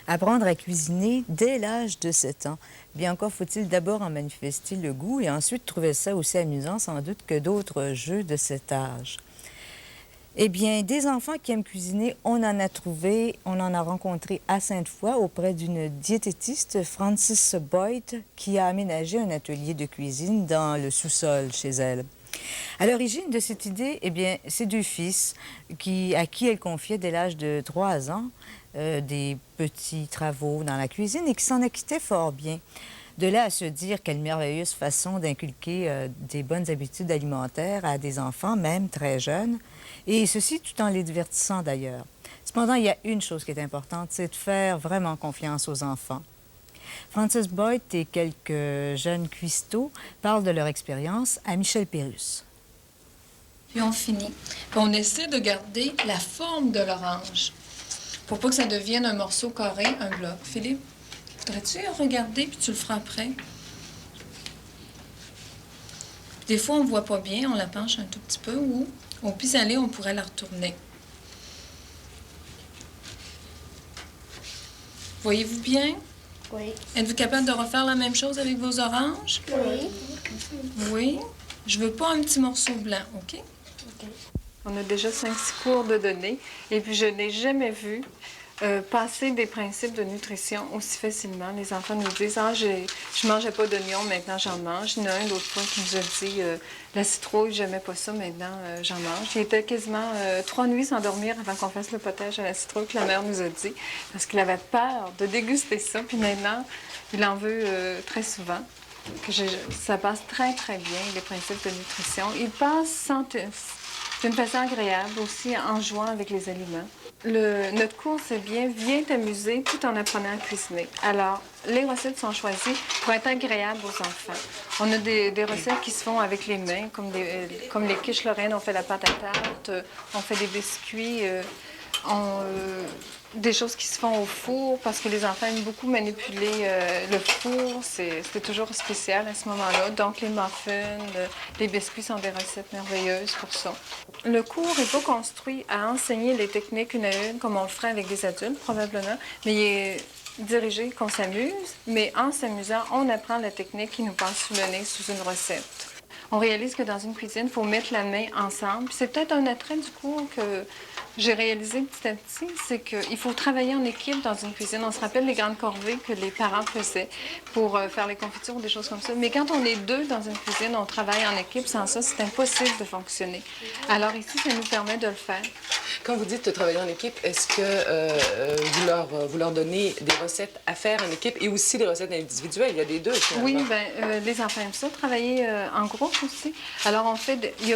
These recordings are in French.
Apprendre à cuisiner dès l'âge de 7 ans. Bien encore faut-il d'abord en manifester le goût et ensuite trouver ça aussi amusant sans doute que d'autres jeux de cet âge. Eh bien, des enfants qui aiment cuisiner, on en a trouvé, on en a rencontré à Sainte-Foy auprès d'une diététiste, Frances Boyd, qui a aménagé un atelier de cuisine dans le sous-sol chez elle. À l'origine de cette idée, eh bien, ses deux fils, à qui elle confiait dès l'âge de 3 ans des petits travaux dans la cuisine et qui s'en acquittaient fort bien. De là à se dire quelle merveilleuse façon d'inculquer des bonnes habitudes alimentaires à des enfants, même très jeunes, et ceci tout en les divertissant d'ailleurs. Cependant, il y a une chose qui est importante, c'est de faire vraiment confiance aux enfants. Frances Boyd et quelques jeunes cuistots parlent de leur expérience à Michel Pérus. Puis on finit. Puis on essaie de garder la forme de l'orange pour pas que ça devienne un morceau carré, un bloc. Philippe, voudrais-tu regarder puis tu le feras après? Puis des fois, on ne voit pas bien, on la penche un tout petit peu ou au pis-aller, on pourrait la retourner. Voyez-vous bien? Oui. Êtes-vous capable de refaire la même chose avec vos oranges? Oui. Oui. Je veux pas un petit morceau blanc, OK? OK. On a déjà 5-6 cours de données et puis je n'ai jamais vu passer des principes de nutrition aussi facilement. Les enfants nous disent « Ah, je mangeais pas d'oignons, maintenant j'en mange. » Il y en a un l'autre fois qui nous a dit « La citrouille, j'aimais pas ça, maintenant j'en mange. » Il était quasiment 3 nuits sans dormir avant qu'on fasse le potage à la citrouille que la mère nous a dit parce qu'il avait peur de déguster ça. Puis maintenant, il en veut très souvent. Ça passe très, très bien, les principes de nutrition. Il passe d'une façon agréable aussi en jouant avec les aliments. Notre cours, c'est bien, viens t'amuser tout en apprenant à cuisiner. Alors, les recettes sont choisies pour être agréables aux enfants. On a des recettes qui se font avec les mains, comme les quiches lorraines, on fait la pâte à tarte, on fait des biscuits, des choses qui se font au four, parce que les enfants aiment beaucoup manipuler le four. C'est toujours spécial à ce moment-là. Donc, les muffins, les biscuits sont des recettes merveilleuses pour ça. Le cours n'est pas construit à enseigner les techniques une à une, comme on le ferait avec des adultes, probablement, mais il est dirigé qu'on s'amuse. Mais en s'amusant, on apprend la technique qui nous passe sous le nez sous une recette. On réalise que dans une cuisine, il faut mettre la main ensemble. C'est peut-être un attrait du cours que j'ai réalisé petit à petit, c'est qu'il faut travailler en équipe dans une cuisine. On se rappelle les grandes corvées que les parents faisaient pour faire les confitures ou des choses comme ça. Mais quand on est deux dans une cuisine, on travaille en équipe. Sans ça, c'est impossible de fonctionner. Alors ici, ça nous permet de le faire. Quand vous dites travailler en équipe, est-ce que vous leur donnez des recettes à faire en équipe et aussi des recettes individuelles? Il y a des deux, finalement. Oui, les enfants aiment ça, travailler en groupe aussi. Alors, il y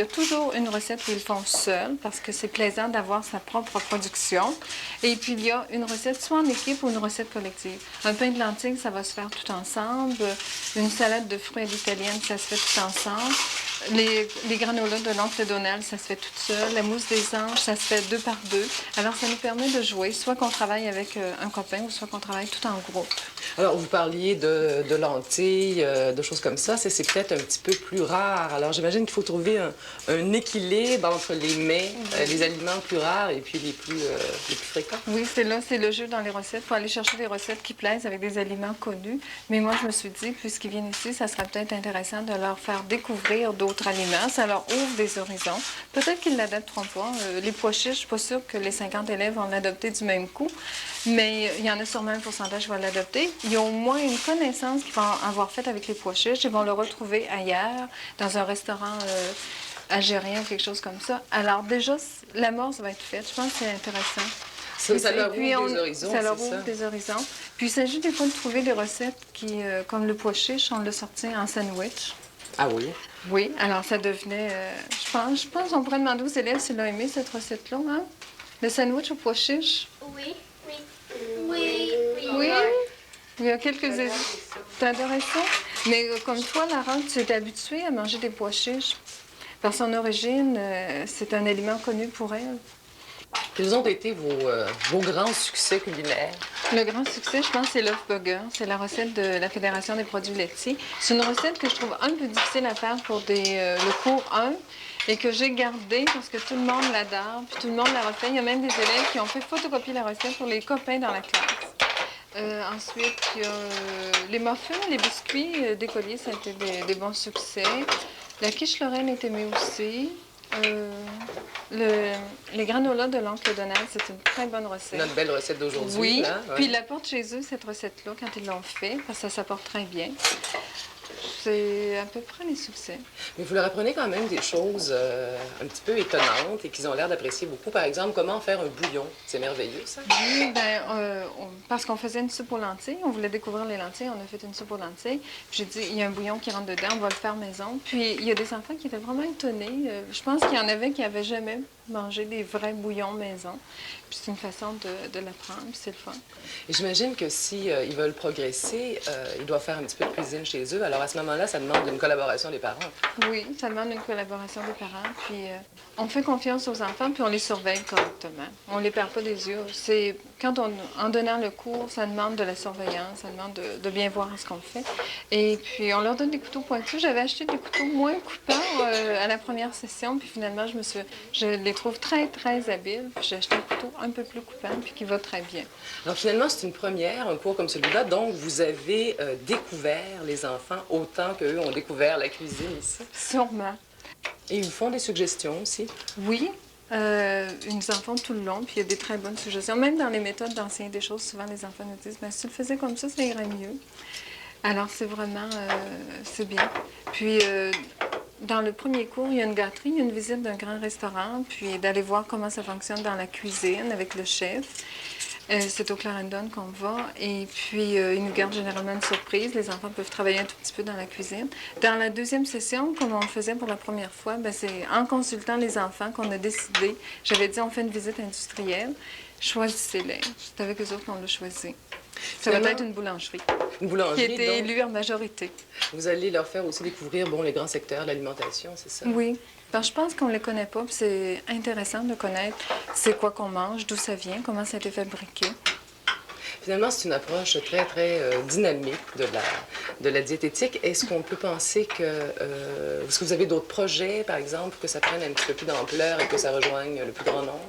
a toujours une recette où ils font seuls parce que c'est plaisant d'avoir sa propre production. Et puis, il y a une recette soit en équipe ou une recette collective. Un pain de lentilles, ça va se faire tout ensemble. Une salade de fruits à l'italienne, ça se fait tout ensemble. Les granolas de l'oncle Donald, ça se fait toute seule. La mousse des anges, ça se fait 2 par 2. Alors, ça nous permet de jouer, soit qu'on travaille avec un copain ou soit qu'on travaille tout en groupe. Alors, vous parliez de lentilles, de choses comme ça. C'est peut-être un petit peu plus rare. Alors, j'imagine qu'il faut trouver un équilibre entre les mets, les aliments plus rares et puis les plus fréquents. Oui, c'est le jeu dans les recettes. Il faut aller chercher des recettes qui plaisent avec des aliments connus. Mais moi, je me suis dit, puisqu'ils viennent ici, ça serait peut-être intéressant de leur faire découvrir d'autres aliments. Ça leur ouvre des horizons. Peut-être qu'ils ne l'adapteront pas. Les pois chiches, je ne suis pas sûre que les 50 élèves vont l'adopter du même coup. Mais il y en a sûrement un pourcentage qui va l'adopter. Ils ont au moins une connaissance qu'ils vont avoir faite avec les pois chiches. Ils vont le retrouver ailleurs, dans un restaurant algérien ou quelque chose comme ça. Alors déjà, l'amorce va être faite. Je pense que c'est intéressant. Ça leur ouvre des horizons, ça leur ouvre des horizons. Puis il s'agit des fois de trouver des recettes qui, comme le pois chiche, on l'a sorti en sandwich. Ah oui? Oui, alors ça devenait... je pense qu'on pourrait demander aux élèves s'ils ont aimé cette recette-là, hein? Le sandwich au pois chiche. Oui. Oui. Oui? Il y a quelques... T'as adoré ça? Mais comme toi, Lara, tu es habituée à manger des pois chiches. Par son origine, c'est un aliment connu pour elle. Quels ont été vos grands succès culinaires? Le grand succès, je pense, c'est l'œuf burger. C'est la recette de la Fédération des produits laitiers. C'est une recette que je trouve un peu difficile à faire pour le cours 1 et que j'ai gardée parce que tout le monde l'adore, puis tout le monde la refait. Il y a même des élèves qui ont fait photocopier la recette pour les copains dans la classe. Ensuite, il y a les muffins, les biscuits d'écoliers, ça a été des bons succès. La quiche Lorraine est aimée aussi. Les granolas de l'oncle Donald, c'est une très bonne recette. Notre belle recette d'aujourd'hui. Oui, là, ouais. puis ils l'apportent chez eux, cette recette-là, quand ils l'ont fait, parce que ça s'apporte très bien. C'est à peu près les succès. Mais vous leur apprenez quand même des choses un petit peu étonnantes et qu'ils ont l'air d'apprécier beaucoup. Par exemple, comment faire un bouillon. C'est merveilleux, ça. Oui, parce qu'on faisait une soupe aux lentilles, on voulait découvrir les lentilles, on a fait une soupe aux lentilles. J'ai dit, il y a un bouillon qui rentre dedans, on va le faire maison. Puis il y a des enfants qui étaient vraiment étonnés. Je pense qu'il y en avait qui n'avaient jamais mangé des vrais bouillons maison. Puis c'est une façon de l'apprendre, puis c'est le fun. Et j'imagine que si ils veulent progresser, ils doivent faire un petit peu de cuisine chez eux. Alors à ce moment-là, ça demande une collaboration des parents. Oui, ça demande une collaboration des parents. Puis on fait confiance aux enfants, puis on les surveille correctement. On les perd pas des yeux. C'est en donnant le cours, ça demande de la surveillance, ça demande de bien voir ce qu'on fait. Et puis on leur donne des couteaux pointus. J'avais acheté des couteaux moins coupants à la première session, puis finalement je les trouve très très habiles. Puis j'ai acheté un couteau un peu plus coupant, puis qui va très bien. Alors finalement, c'est une première, un cours comme celui-là. Donc vous avez découvert les enfants autant qu'eux ont découvert la cuisine ici. Sûrement. Et ils vous font des suggestions aussi. Oui. Ils nous en font tout le long, puis il y a des très bonnes suggestions. Même dans les méthodes d'enseigner des choses, souvent les enfants nous disent, si tu le faisais comme ça irait mieux. Alors c'est vraiment, c'est bien. Puis dans le premier cours, il y a une gâterie, il y a une visite d'un grand restaurant, puis d'aller voir comment ça fonctionne dans la cuisine avec le chef. C'est au Clarendon qu'on va. Et puis, ils nous gardent généralement une surprise. Les enfants peuvent travailler un tout petit peu dans la cuisine. Dans la deuxième session, comme on le faisait pour la première fois, c'est en consultant les enfants qu'on a décidé. J'avais dit, on fait une visite industrielle. Choisissez-les. C'est avec eux autres qu'on l'a choisi. Ça va être une boulangerie. Une boulangerie, Qui a été donc, élue en majorité. vous allez leur faire aussi découvrir les grands secteurs de l'alimentation, c'est ça? Oui. Parce que je pense qu'on ne les connaît pas, puis c'est intéressant de connaître c'est quoi qu'on mange, d'où ça vient, comment ça a été fabriqué. Finalement, c'est une approche très, très dynamique de la diététique. Est-ce qu'on peut penser que... est-ce que vous avez d'autres projets, par exemple, pour que ça prenne un petit peu plus d'ampleur et que ça rejoigne le plus grand nombre?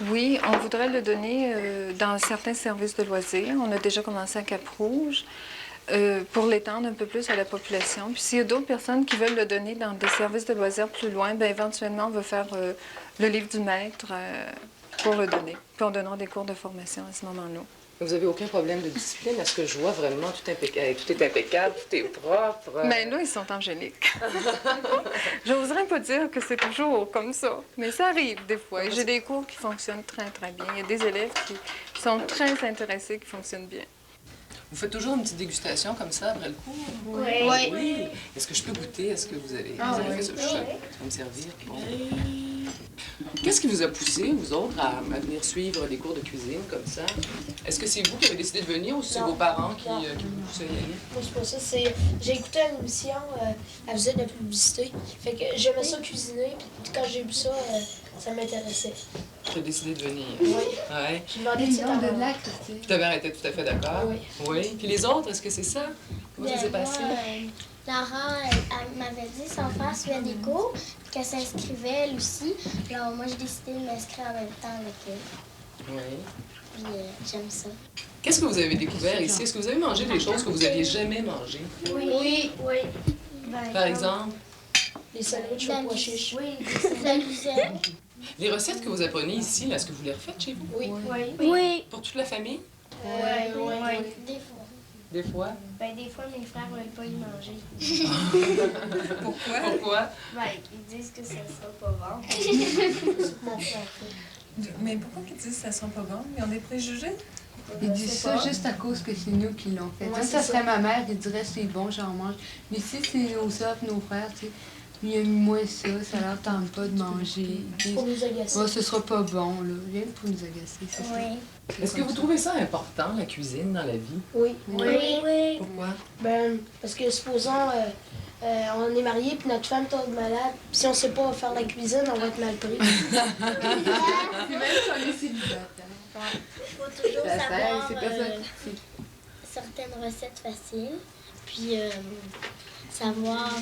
Oui, on voudrait le donner dans certains services de loisirs. On a déjà commencé à Cap-Rouge. Pour l'étendre un peu plus à la population. Puis s'il y a d'autres personnes qui veulent le donner dans des services de loisirs plus loin, bien éventuellement, on va faire le livre du maître pour le donner. Puis on donnera des cours de formation à ce moment-là. Vous n'avez aucun problème de discipline? Est-ce que je vois vraiment tout est impeccable, tout est propre? Mais là, ils sont angéliques. Je n'oserais pas dire que c'est toujours comme ça, mais ça arrive des fois. Et j'ai des cours qui fonctionnent très, très bien. Il y a des élèves qui sont très intéressés, qui fonctionnent bien. Vous faites toujours une petite dégustation comme ça après le cours? Oui. Oui. Est-ce que je peux goûter? Est-ce que vous avez fait ce choc? Vous me servir? Bon. Qu'est-ce qui vous a poussé, vous autres, à venir suivre des cours de cuisine comme ça? Est-ce que c'est vous qui avez décidé de venir ou c'est vos parents qui vous poussaient à y aller? Moi, c'est pas ça. J'ai écouté une émission, elle faisait de la publicité. Fait que j'aimais ça cuisiner, puis quand j'ai vu ça, ça m'intéressait. J'ai décidé de venir. Oui. Ouais. J'ai demandé si t'en avais. Ta mère était tout à fait d'accord? Oui. Oui. Puis les autres, est-ce que c'est ça? Comment ça s'est passé? Laurent, elle m'avait dit son frère suivait des cours, qu'elle s'inscrivait elle aussi. Alors moi, j'ai décidé de m'inscrire en même temps avec elle. Oui. Puis j'aime ça. Qu'est-ce que vous avez découvert ici? Est-ce que vous avez mangé des choses que vous n'aviez jamais mangées? Oui. Par exemple? Les sandwichs au pois chiches. Oui, la cuisine. Les recettes que vous apprenez ici, là, est-ce que vous les refaites chez vous? Oui. Oui. Pour toute la famille? Oui. Des fois. Des fois? Ben, des fois, mes frères ne veulent pas y manger. Pourquoi? Ben, ils disent que ça sera pas bon. Mon frère. Mais pourquoi ils disent que ça sera pas bon? Ils ont des préjugés? Ils disent ça juste à cause que c'est nous qui l'ont fait. Ouais, Ça c'est serait ça. ma mère qui dirait c'est bon, j'en mange. Mais si c'est nos soeurs, nos frères, tu sais, il y a moins ça leur tente pas de manger. Ils disent, Pour nous agacer. oh, ce sera pas bon, là. Rien pour nous agacer, c'est ça. Oui. Est-ce que vous trouvez ça important, la cuisine, dans la vie? Oui. Oui. Pourquoi? Ben, parce que supposons, on est mariés, puis notre femme tombe malade. Puis si on sait pas faire la cuisine, on va être mal pris. C'est même si on est célibataire. Il faut toujours savoir C'est pas ça. certaines recettes faciles, puis savoir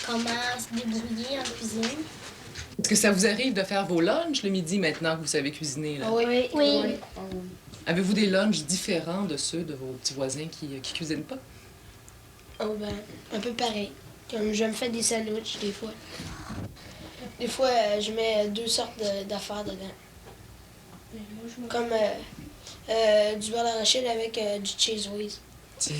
comment se débrouiller en cuisine. Est-ce que ça vous arrive de faire vos lunchs le midi maintenant que vous savez cuisiner? Là? Oui. Oui. Avez-vous des lunchs différents de ceux de vos petits voisins qui cuisinent pas? Oh, ben, un peu pareil. Comme je me fais des sandwichs des fois. Des fois, je mets 2 sortes d'affaires dedans. Comme du beurre d'arachide avec du cheese whiz. Tiens.